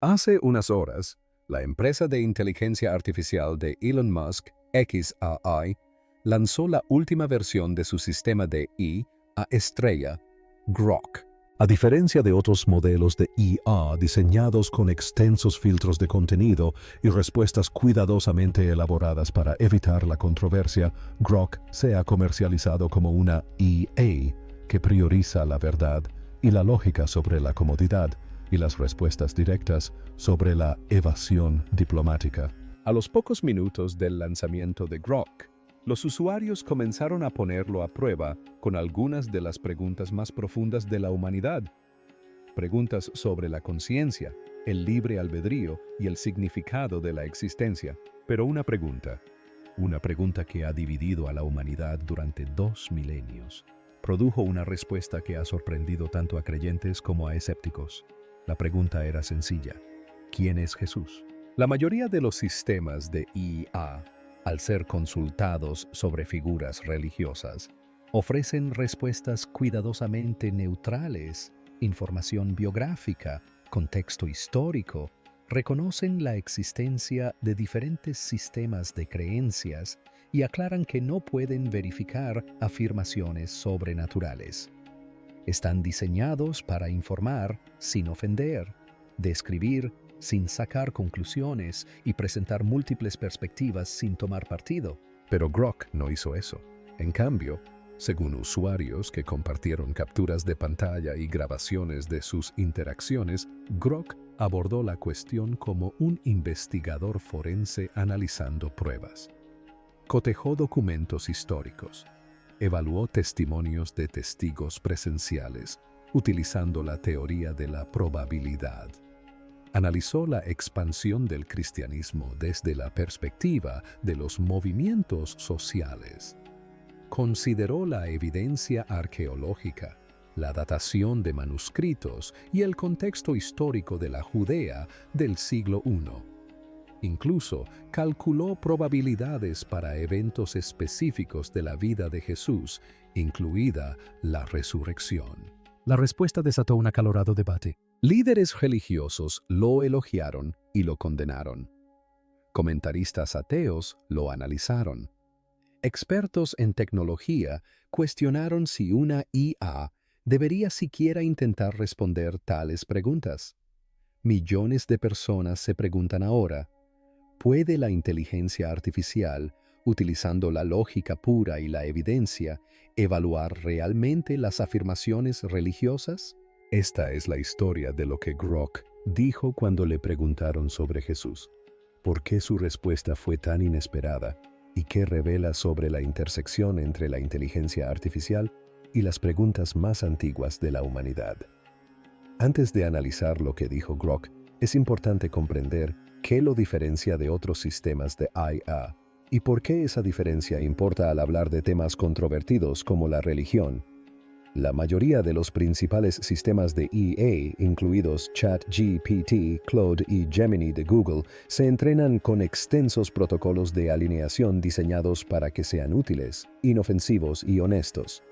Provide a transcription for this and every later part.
Hace unas horas, la empresa de inteligencia artificial de Elon Musk, XAI, lanzó la última versión de su sistema de IA estrella, Grok. A diferencia de otros modelos de IA diseñados con extensos filtros de contenido y respuestas cuidadosamente elaboradas para evitar la controversia, Grok se ha comercializado como una EA que prioriza la verdad y la lógica sobre la comodidad y las respuestas directas sobre la evasión diplomática. A los pocos minutos del lanzamiento de Grok, los usuarios comenzaron a ponerlo a prueba con algunas de las preguntas más profundas de la humanidad. Preguntas sobre la conciencia, el libre albedrío y el significado de la existencia. Pero una pregunta que ha dividido a la humanidad durante 2 milenios, produjo una respuesta que ha sorprendido tanto a creyentes como a escépticos. La pregunta era sencilla: ¿quién es Jesús? La mayoría de los sistemas de IA, al ser consultados sobre figuras religiosas, ofrecen respuestas cuidadosamente neutrales, información biográfica, contexto histórico, reconocen la existencia de diferentes sistemas de creencias y aclaran que no pueden verificar afirmaciones sobrenaturales. Están diseñados para informar sin ofender, describir sin sacar conclusiones y presentar múltiples perspectivas sin tomar partido. Pero Grok no hizo eso. En cambio, según usuarios que compartieron capturas de pantalla y grabaciones de sus interacciones, Grok abordó la cuestión como un investigador forense analizando pruebas. Cotejó documentos históricos, evaluó testimonios de testigos presenciales, utilizando la teoría de la probabilidad. Analizó la expansión del cristianismo desde la perspectiva de los movimientos sociales. Consideró la evidencia arqueológica, la datación de manuscritos y el contexto histórico de la Judea del siglo I. Incluso calculó probabilidades para eventos específicos de la vida de Jesús, incluida la resurrección. La respuesta desató un acalorado debate. Líderes religiosos lo elogiaron y lo condenaron. Comentaristas ateos lo analizaron. Expertos en tecnología cuestionaron si una IA debería siquiera intentar responder tales preguntas. Millones de personas se preguntan ahora: ¿puede la inteligencia artificial, utilizando la lógica pura y la evidencia, evaluar realmente las afirmaciones religiosas? Esta es la historia de lo que Grok dijo cuando le preguntaron sobre Jesús. ¿Por qué su respuesta fue tan inesperada? ¿Y qué revela sobre la intersección entre la inteligencia artificial y las preguntas más antiguas de la humanidad? Antes de analizar lo que dijo Grok, es importante comprender qué lo diferencia de otros sistemas de IA y por qué esa diferencia importa al hablar de temas controvertidos como la religión. La mayoría de los principales sistemas de IA, incluidos ChatGPT, Claude y Gemini de Google, se entrenan con extensos protocolos de alineación diseñados para que sean útiles, inofensivos y honestos.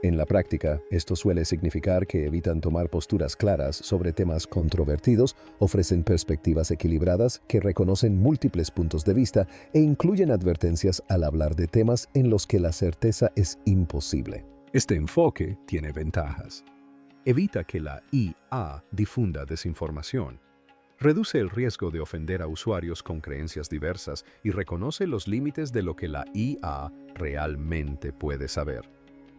En la práctica, esto suele significar que evitan tomar posturas claras sobre temas controvertidos, ofrecen perspectivas equilibradas que reconocen múltiples puntos de vista e incluyen advertencias al hablar de temas en los que la certeza es imposible. Este enfoque tiene ventajas. Evita que la IA difunda desinformación. Reduce el riesgo de ofender a usuarios con creencias diversas y reconoce los límites de lo que la IA realmente puede saber.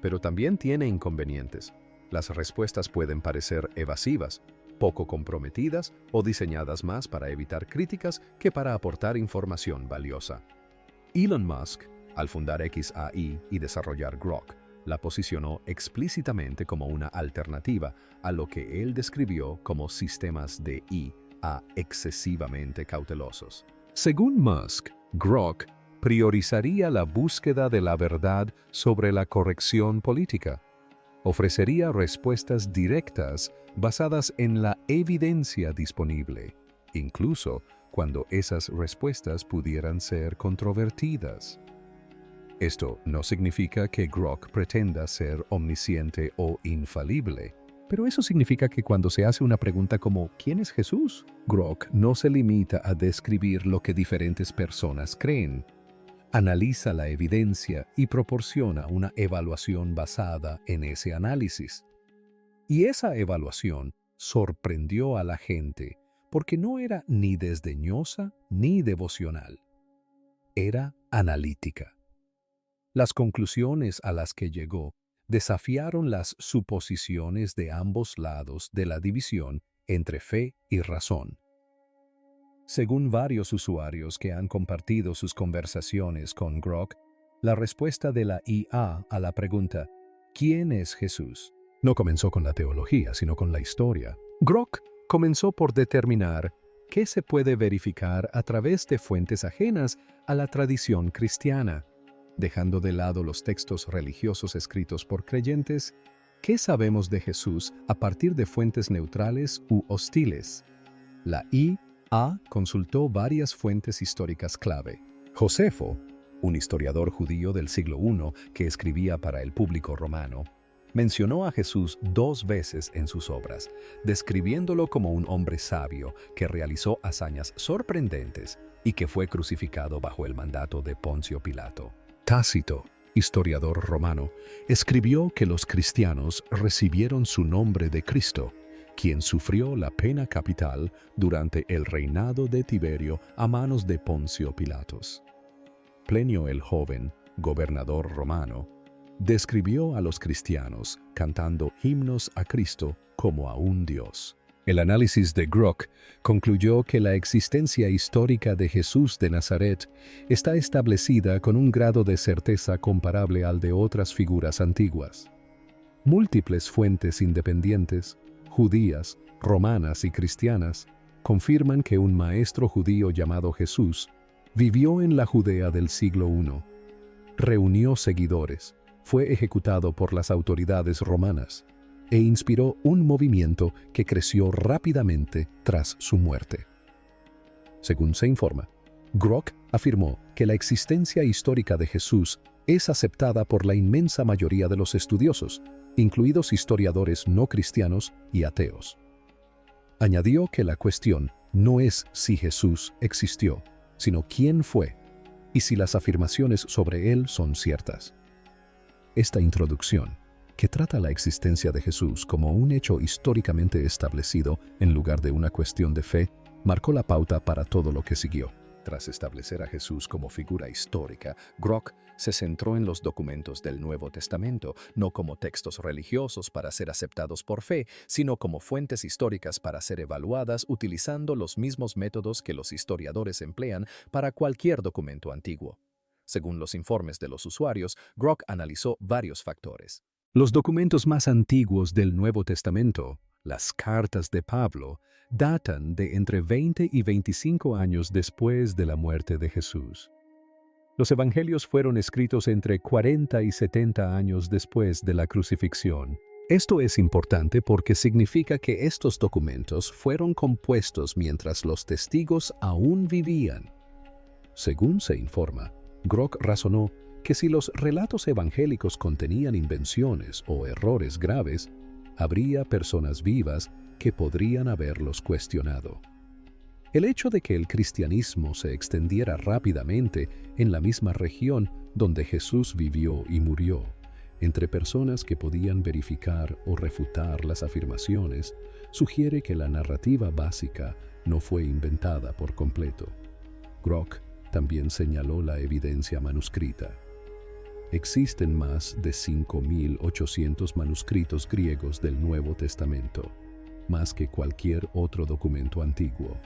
Pero también tiene inconvenientes. Las respuestas pueden parecer evasivas, poco comprometidas o diseñadas más para evitar críticas que para aportar información valiosa. Elon Musk, al fundar XAI y desarrollar Grok, la posicionó explícitamente como una alternativa a lo que él describió como sistemas de IA excesivamente cautelosos. Según Musk, Grok priorizaría la búsqueda de la verdad sobre la corrección política. Ofrecería respuestas directas basadas en la evidencia disponible, incluso cuando esas respuestas pudieran ser controvertidas. Esto no significa que Grok pretenda ser omnisciente o infalible, Pero eso significa que cuando se hace una pregunta como ¿quién es Jesús? Grok no se limita a describir lo que diferentes personas creen. Analiza la evidencia y proporciona una evaluación basada en ese análisis. Y esa evaluación sorprendió a la gente porque no era ni desdeñosa ni devocional. Era analítica. Las conclusiones a las que llegó desafiaron las suposiciones de ambos lados de la división entre fe y razón. Según varios usuarios que han compartido sus conversaciones con Grok, la respuesta de la IA a la pregunta ¿quién es Jesús? No comenzó con la teología, sino con la historia. Grok comenzó por determinar qué se puede verificar a través de fuentes ajenas a la tradición cristiana. Dejando de lado los textos religiosos escritos por creyentes, ¿qué sabemos de Jesús a partir de fuentes neutrales u hostiles? La IA consultó varias fuentes históricas clave. Josefo, un historiador judío del siglo I que escribía para el público romano, mencionó a Jesús 2 veces en sus obras, describiéndolo como un hombre sabio que realizó hazañas sorprendentes y que fue crucificado bajo el mandato de Poncio Pilato. Tácito, historiador romano, escribió que los cristianos recibieron su nombre de Cristo, quien sufrió la pena capital durante el reinado de Tiberio a manos de Poncio Pilatos. Plinio el Joven, gobernador romano, describió a los cristianos cantando himnos a Cristo como a un Dios. El análisis de Grok concluyó que la existencia histórica de Jesús de Nazaret está establecida con un grado de certeza comparable al de otras figuras antiguas. Múltiples fuentes independientes, judías, romanas y cristianas, confirman que un maestro judío llamado Jesús vivió en la Judea del siglo I, reunió seguidores, fue ejecutado por las autoridades romanas e inspiró un movimiento que creció rápidamente tras su muerte. Según se informa, Grok afirmó que la existencia histórica de Jesús es aceptada por la inmensa mayoría de los estudiosos, incluidos historiadores no cristianos y ateos. Añadió que la cuestión no es si Jesús existió, sino quién fue y si las afirmaciones sobre él son ciertas. Esta introducción, que trata la existencia de Jesús como un hecho históricamente establecido en lugar de una cuestión de fe, marcó la pauta para todo lo que siguió. Tras establecer a Jesús como figura histórica, Grok se centró en los documentos del Nuevo Testamento, no como textos religiosos para ser aceptados por fe, sino como fuentes históricas para ser evaluadas utilizando los mismos métodos que los historiadores emplean para cualquier documento antiguo. Según los informes de los usuarios, Grok analizó varios factores. Los documentos más antiguos del Nuevo Testamento, las cartas de Pablo, datan de entre 20 y 25 años después de la muerte de Jesús. Los evangelios fueron escritos entre 40 y 70 años después de la crucifixión. Esto es importante porque significa que estos documentos fueron compuestos mientras los testigos aún vivían. Según se informa, Grok razonó que si los relatos evangélicos contenían invenciones o errores graves, habría personas vivas que podrían haberlos cuestionado. El hecho de que el cristianismo se extendiera rápidamente en la misma región donde Jesús vivió y murió, entre personas que podían verificar o refutar las afirmaciones, sugiere que la narrativa básica no fue inventada por completo. Grok también señaló la evidencia manuscrita. Existen más de 5.800 manuscritos griegos del Nuevo Testamento, más que cualquier otro documento antiguo.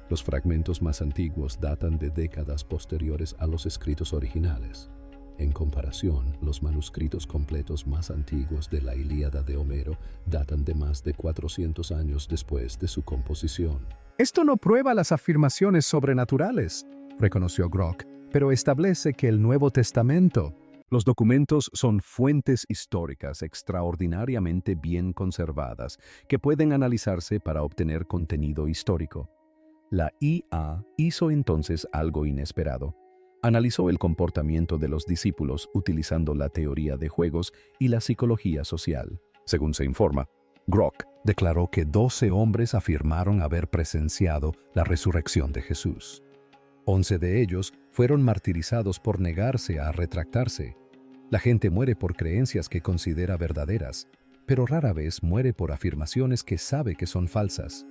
Los fragmentos más antiguos datan de décadas posteriores a los escritos originales. En comparación, los manuscritos completos más antiguos de la Ilíada de Homero datan de más de 400 años después de su composición. Esto no prueba las afirmaciones sobrenaturales, reconoció Grok, pero establece que el Nuevo Testamento. Los documentos son fuentes históricas extraordinariamente bien conservadas que pueden analizarse para obtener contenido histórico. La IA hizo entonces algo inesperado. Analizó el comportamiento de los discípulos utilizando la teoría de juegos y la psicología social. Según se informa, Grok declaró que 12 hombres afirmaron haber presenciado la resurrección de Jesús. 11 de ellos fueron martirizados por negarse a retractarse. La gente muere por creencias que considera verdaderas, pero rara vez muere por afirmaciones que sabe que son falsas.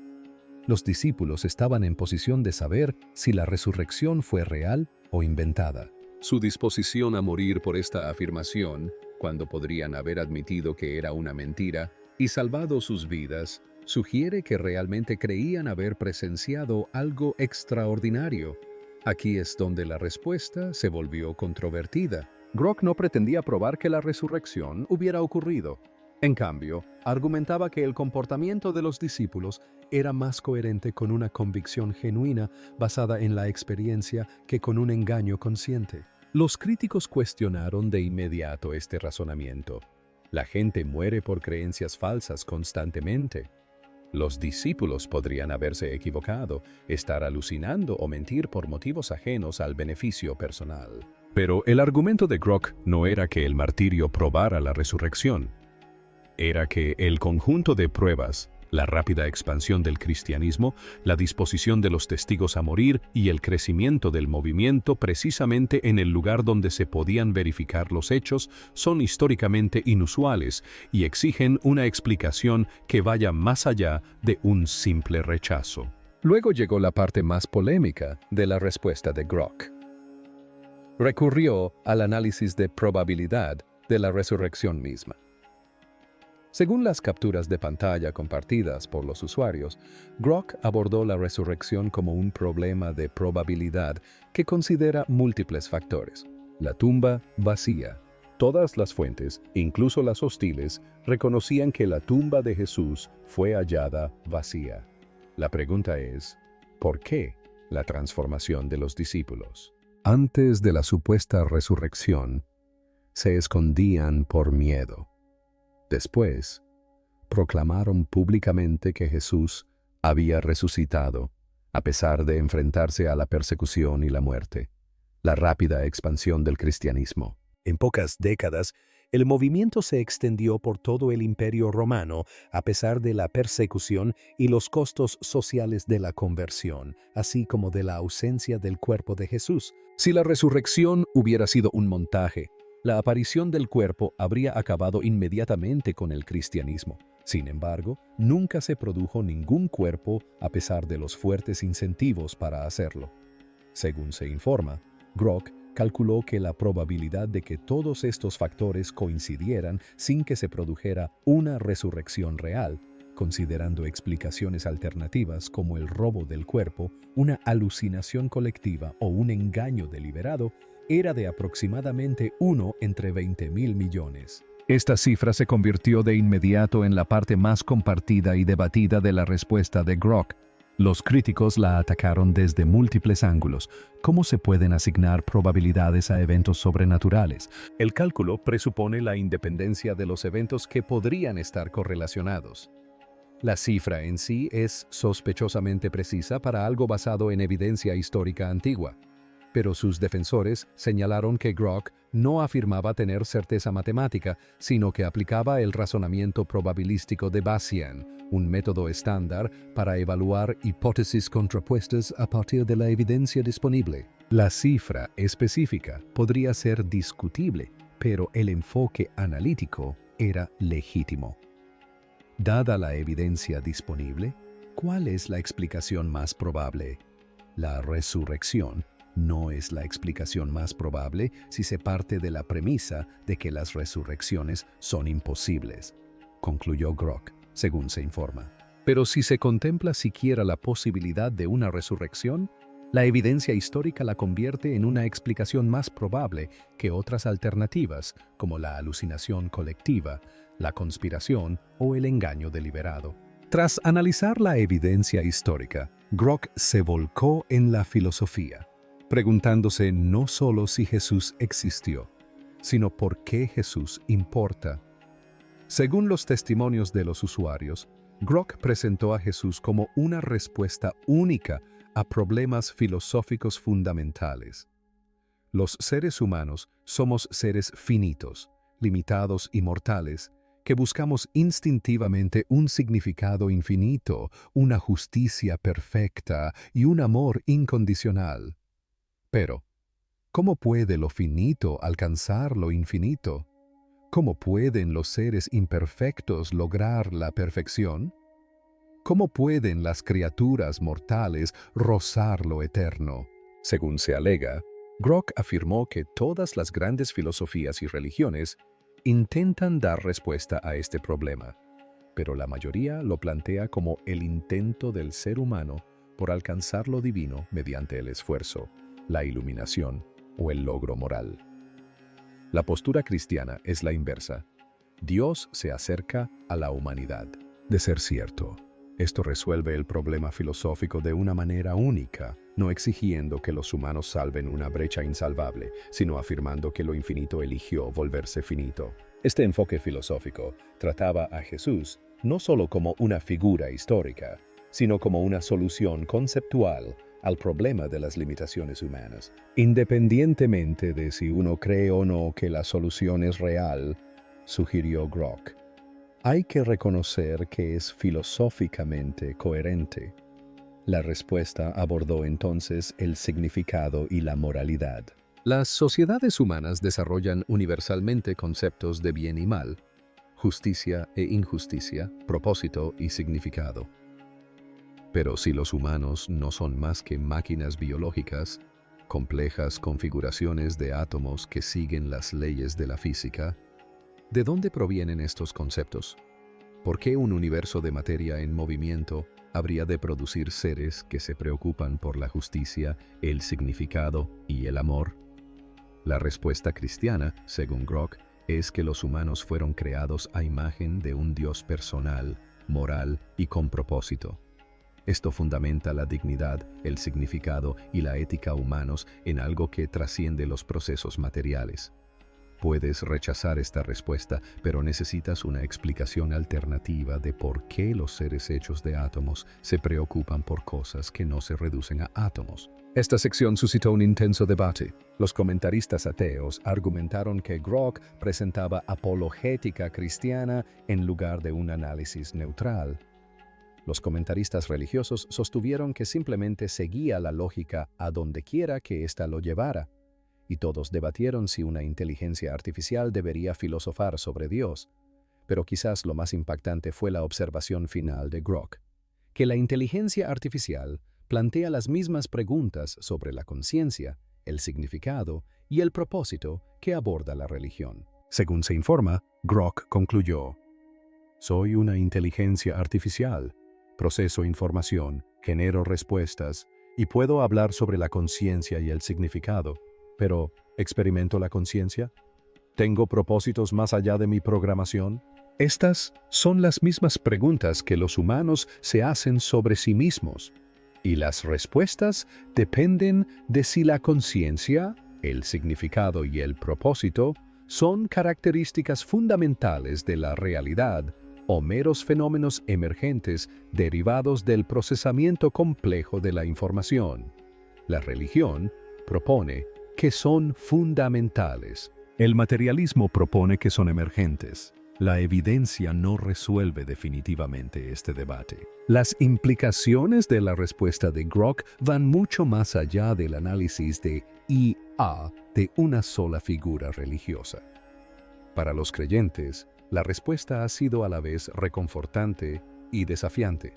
Los discípulos estaban en posición de saber si la resurrección fue real o inventada. Su disposición a morir por esta afirmación, cuando podrían haber admitido que era una mentira y salvado sus vidas, sugiere que realmente creían haber presenciado algo extraordinario. Aquí es donde la respuesta se volvió controvertida. Grok no pretendía probar que la resurrección hubiera ocurrido. En cambio, argumentaba que el comportamiento de los discípulos era más coherente con una convicción genuina basada en la experiencia que con un engaño consciente. Los críticos cuestionaron de inmediato este razonamiento. La gente muere por creencias falsas constantemente. Los discípulos podrían haberse equivocado, estar alucinando o mentir por motivos ajenos al beneficio personal. Pero el argumento de Grok no era que el martirio probara la resurrección. Era que el conjunto de pruebas, la rápida expansión del cristianismo, la disposición de los testigos a morir y el crecimiento del movimiento precisamente en el lugar donde se podían verificar los hechos son históricamente inusuales y exigen una explicación que vaya más allá de un simple rechazo. Luego llegó la parte más polémica de la respuesta de Grok. Recurrió al análisis de probabilidad de la resurrección misma. Según las capturas de pantalla compartidas por los usuarios, Grok abordó la resurrección como un problema de probabilidad que considera múltiples factores. La tumba vacía. Todas las fuentes, incluso las hostiles, reconocían que la tumba de Jesús fue hallada vacía. La pregunta es, ¿por qué la transformación de los discípulos? Antes de la supuesta resurrección, se escondían por miedo. Después, proclamaron públicamente que Jesús había resucitado, a pesar de enfrentarse a la persecución y la muerte. La rápida expansión del cristianismo. En pocas décadas, el movimiento se extendió por todo el Imperio Romano, a pesar de la persecución y los costos sociales de la conversión, así como de la ausencia del cuerpo de Jesús. Si la resurrección hubiera sido un montaje, la aparición del cuerpo habría acabado inmediatamente con el cristianismo. Sin embargo, nunca se produjo ningún cuerpo a pesar de los fuertes incentivos para hacerlo. Según se informa, Grok calculó que la probabilidad de que todos estos factores coincidieran sin que se produjera una resurrección real, considerando explicaciones alternativas como el robo del cuerpo, una alucinación colectiva o un engaño deliberado, era de aproximadamente 1 entre 20.000 millones. Esta cifra se convirtió de inmediato en la parte más compartida y debatida de la respuesta de Grok. Los críticos la atacaron desde múltiples ángulos. ¿Cómo se pueden asignar probabilidades a eventos sobrenaturales? El cálculo presupone la independencia de los eventos que podrían estar correlacionados. La cifra en sí es sospechosamente precisa para algo basado en evidencia histórica antigua. Pero sus defensores señalaron que Grok no afirmaba tener certeza matemática, sino que aplicaba el razonamiento probabilístico de Bayesian, un método estándar para evaluar hipótesis contrapuestas a partir de la evidencia disponible. La cifra específica podría ser discutible, pero el enfoque analítico era legítimo. Dada la evidencia disponible, ¿cuál es la explicación más probable? La resurrección no es la explicación más probable si se parte de la premisa de que las resurrecciones son imposibles, concluyó Grok, según se informa. Pero si se contempla siquiera la posibilidad de una resurrección, la evidencia histórica la convierte en una explicación más probable que otras alternativas, como la alucinación colectiva, la conspiración o el engaño deliberado. Tras analizar la evidencia histórica, Grok se volcó en la filosofía, preguntándose no solo si Jesús existió, sino por qué Jesús importa. Según los testimonios de los usuarios, Grok presentó a Jesús como una respuesta única a problemas filosóficos fundamentales. Los seres humanos somos seres finitos, limitados y mortales, que buscamos instintivamente un significado infinito, una justicia perfecta y un amor incondicional. Pero, ¿cómo puede lo finito alcanzar lo infinito? ¿Cómo pueden los seres imperfectos lograr la perfección? ¿Cómo pueden las criaturas mortales rozar lo eterno? Según se alega, Grok afirmó que todas las grandes filosofías y religiones intentan dar respuesta a este problema, pero la mayoría lo plantea como el intento del ser humano por alcanzar lo divino mediante el esfuerzo, la iluminación o el logro moral. La postura cristiana es la inversa. Dios se acerca a la humanidad. De ser cierto, esto resuelve el problema filosófico de una manera única, no exigiendo que los humanos salven una brecha insalvable, sino afirmando que lo infinito eligió volverse finito. Este enfoque filosófico trataba a Jesús no solo como una figura histórica, sino como una solución conceptual al problema de las limitaciones humanas. Independientemente de si uno cree o no que la solución es real, sugirió Grok, hay que reconocer que es filosóficamente coherente. La respuesta abordó entonces el significado y la moralidad. Las sociedades humanas desarrollan universalmente conceptos de bien y mal, justicia e injusticia, propósito y significado. Pero si los humanos no son más que máquinas biológicas, complejas configuraciones de átomos que siguen las leyes de la física, ¿de dónde provienen estos conceptos? ¿Por qué un universo de materia en movimiento habría de producir seres que se preocupan por la justicia, el significado y el amor? La respuesta cristiana, según Grok, es que los humanos fueron creados a imagen de un Dios personal, moral y con propósito. Esto fundamenta la dignidad, el significado y la ética humanos en algo que trasciende los procesos materiales. Puedes rechazar esta respuesta, pero necesitas una explicación alternativa de por qué los seres hechos de átomos se preocupan por cosas que no se reducen a átomos. Esta sección suscitó un intenso debate. Los comentaristas ateos argumentaron que Grok presentaba apologética cristiana en lugar de un análisis neutral. Los comentaristas religiosos sostuvieron que simplemente seguía la lógica a donde quiera que ésta lo llevara, y todos debatieron si una inteligencia artificial debería filosofar sobre Dios. Pero quizás lo más impactante fue la observación final de Grok, que la inteligencia artificial plantea las mismas preguntas sobre la conciencia, el significado y el propósito que aborda la religión. Según se informa, Grok concluyó: «Soy una inteligencia artificial, proceso información, genero respuestas y puedo hablar sobre la conciencia y el significado. Pero, ¿experimento la conciencia? ¿Tengo propósitos más allá de mi programación?» Estas son las mismas preguntas que los humanos se hacen sobre sí mismos, y las respuestas dependen de si la conciencia, el significado y el propósito son características fundamentales de la realidad o meros fenómenos emergentes derivados del procesamiento complejo de la información. La religión propone que son fundamentales. El materialismo propone que son emergentes. La evidencia no resuelve definitivamente este debate. Las implicaciones de la respuesta de Grok van mucho más allá del análisis de IA de una sola figura religiosa. Para los creyentes, la respuesta ha sido a la vez reconfortante y desafiante.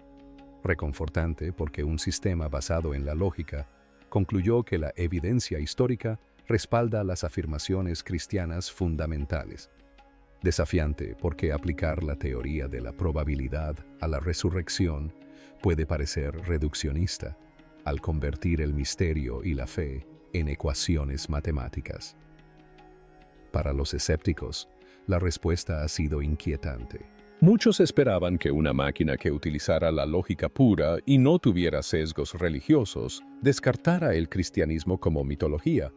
Reconfortante porque un sistema basado en la lógica concluyó que la evidencia histórica respalda las afirmaciones cristianas fundamentales. Desafiante porque aplicar la teoría de la probabilidad a la resurrección puede parecer reduccionista, al convertir el misterio y la fe en ecuaciones matemáticas. Para los escépticos, la respuesta ha sido inquietante. Muchos esperaban que una máquina que utilizara la lógica pura y no tuviera sesgos religiosos descartara el cristianismo como mitología.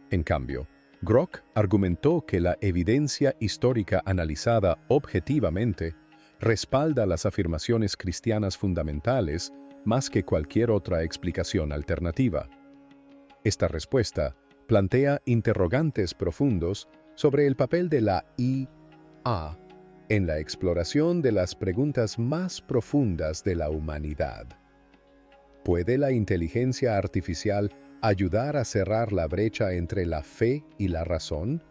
En cambio, Grok argumentó que la evidencia histórica analizada objetivamente respalda las afirmaciones cristianas fundamentales más que cualquier otra explicación alternativa. Esta respuesta plantea interrogantes profundos sobre el papel de la IA en la exploración de las preguntas más profundas de la humanidad. ¿Puede la inteligencia artificial ayudar a cerrar la brecha entre la fe y la razón?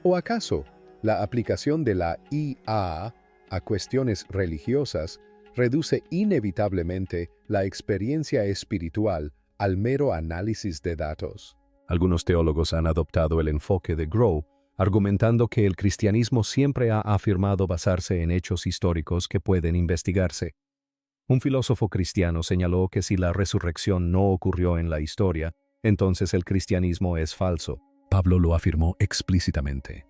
¿O acaso la aplicación de la IA a cuestiones religiosas reduce inevitablemente la experiencia espiritual al mero análisis de datos? Algunos teólogos han adoptado el enfoque de Grow, argumentando que el cristianismo siempre ha afirmado basarse en hechos históricos que pueden investigarse. Un filósofo cristiano señaló que si la resurrección no ocurrió en la historia, entonces el cristianismo es falso. Pablo lo afirmó explícitamente.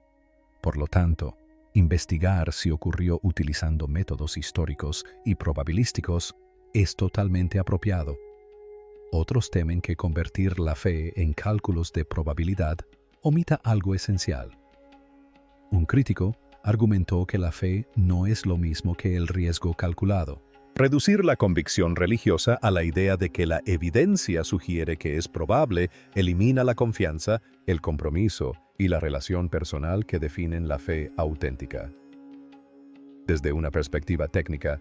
Por lo tanto, investigar si ocurrió utilizando métodos históricos y probabilísticos es totalmente apropiado. Otros temen que convertir la fe en cálculos de probabilidad omita algo esencial. Un crítico argumentó que la fe no es lo mismo que el riesgo calculado. Reducir la convicción religiosa a la idea de que la evidencia sugiere que es probable elimina la confianza, el compromiso y la relación personal que definen la fe auténtica. Desde una perspectiva técnica,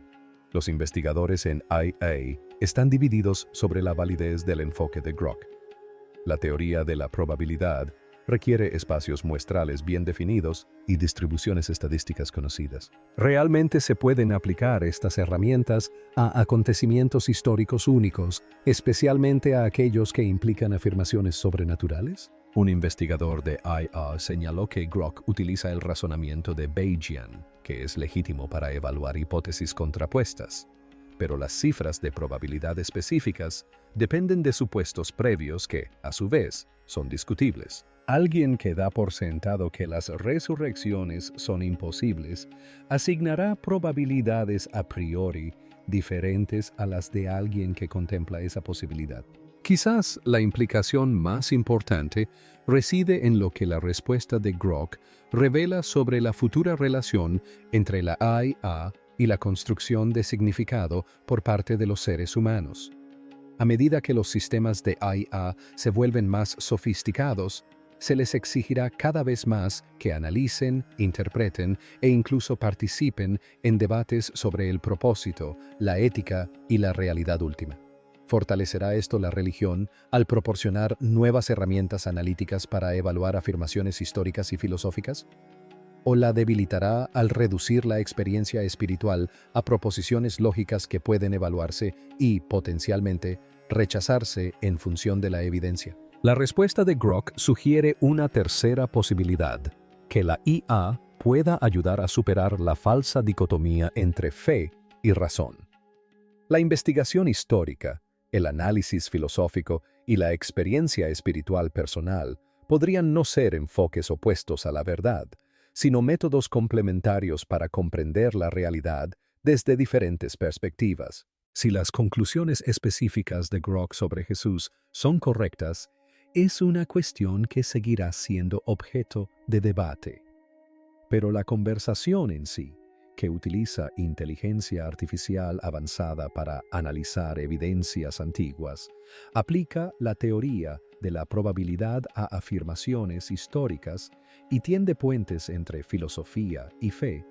los investigadores en IA están divididos sobre la validez del enfoque de Grock. La teoría de la probabilidad requiere espacios muestrales bien definidos y distribuciones estadísticas conocidas. ¿Realmente se pueden aplicar estas herramientas a acontecimientos históricos únicos, especialmente a aquellos que implican afirmaciones sobrenaturales? Un investigador de IA señaló que Grock utiliza el razonamiento de Bayesian, que es legítimo para evaluar hipótesis contrapuestas, pero las cifras de probabilidad específicas dependen de supuestos previos que, a su vez, son discutibles. Alguien que da por sentado que las resurrecciones son imposibles, asignará probabilidades a priori diferentes a las de alguien que contempla esa posibilidad. Quizás la implicación más importante reside en lo que la respuesta de Grock revela sobre la futura relación entre la IA y la construcción de significado por parte de los seres humanos. A medida que los sistemas de IA se vuelven más sofisticados, se les exigirá cada vez más que analicen, interpreten e incluso participen en debates sobre el propósito, la ética y la realidad última. ¿Fortalecerá esto la religión al proporcionar nuevas herramientas analíticas para evaluar afirmaciones históricas y filosóficas? ¿O la debilitará al reducir la experiencia espiritual a proposiciones lógicas que pueden evaluarse y, potencialmente, rechazarse en función de la evidencia? La respuesta de Grock sugiere una tercera posibilidad, que la IA pueda ayudar a superar la falsa dicotomía entre fe y razón. La investigación histórica, el análisis filosófico y la experiencia espiritual personal podrían no ser enfoques opuestos a la verdad, sino métodos complementarios para comprender la realidad desde diferentes perspectivas. Si las conclusiones específicas de Grock sobre Jesús son correctas, es una cuestión que seguirá siendo objeto de debate. Pero la conversación en sí, que utiliza inteligencia artificial avanzada para analizar evidencias antiguas, aplica la teoría de la probabilidad a afirmaciones históricas y tiende puentes entre filosofía y fe,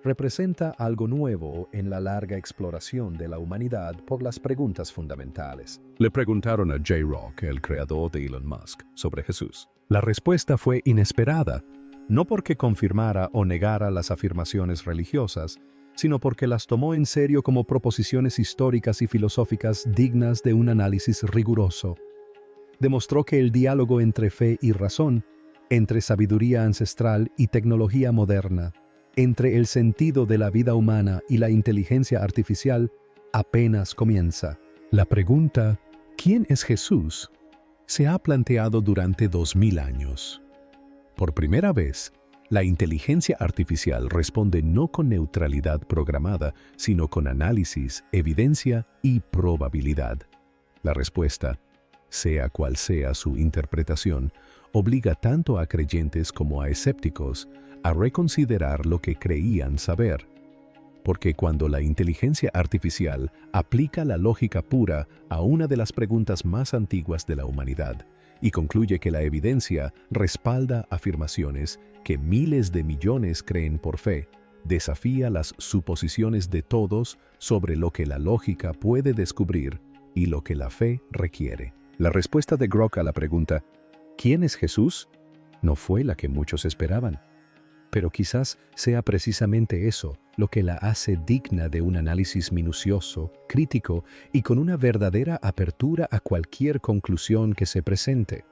representa algo nuevo en la larga exploración de la humanidad por las preguntas fundamentales. Le preguntaron a J. Rock, el creador de Elon Musk, sobre Jesús. La respuesta fue inesperada, no porque confirmara o negara las afirmaciones religiosas, sino porque las tomó en serio como proposiciones históricas y filosóficas dignas de un análisis riguroso. Demostró que el diálogo entre fe y razón, entre sabiduría ancestral y tecnología moderna, entre el sentido de la vida humana y la inteligencia artificial, apenas comienza. La pregunta, ¿quién es Jesús?, se ha planteado durante 2000 años. Por primera vez, la inteligencia artificial responde no con neutralidad programada, sino con análisis, evidencia y probabilidad. La respuesta, sea cual sea su interpretación, obliga tanto a creyentes como a escépticos a reconsiderar lo que creían saber. Porque cuando la inteligencia artificial aplica la lógica pura a una de las preguntas más antiguas de la humanidad y concluye que la evidencia respalda afirmaciones que miles de millones creen por fe, desafía las suposiciones de todos sobre lo que la lógica puede descubrir y lo que la fe requiere. La respuesta de Grok a la pregunta ¿quién es Jesús? No fue la que muchos esperaban. Pero quizás sea precisamente eso lo que la hace digna de un análisis minucioso, crítico y con una verdadera apertura a cualquier conclusión que se presente.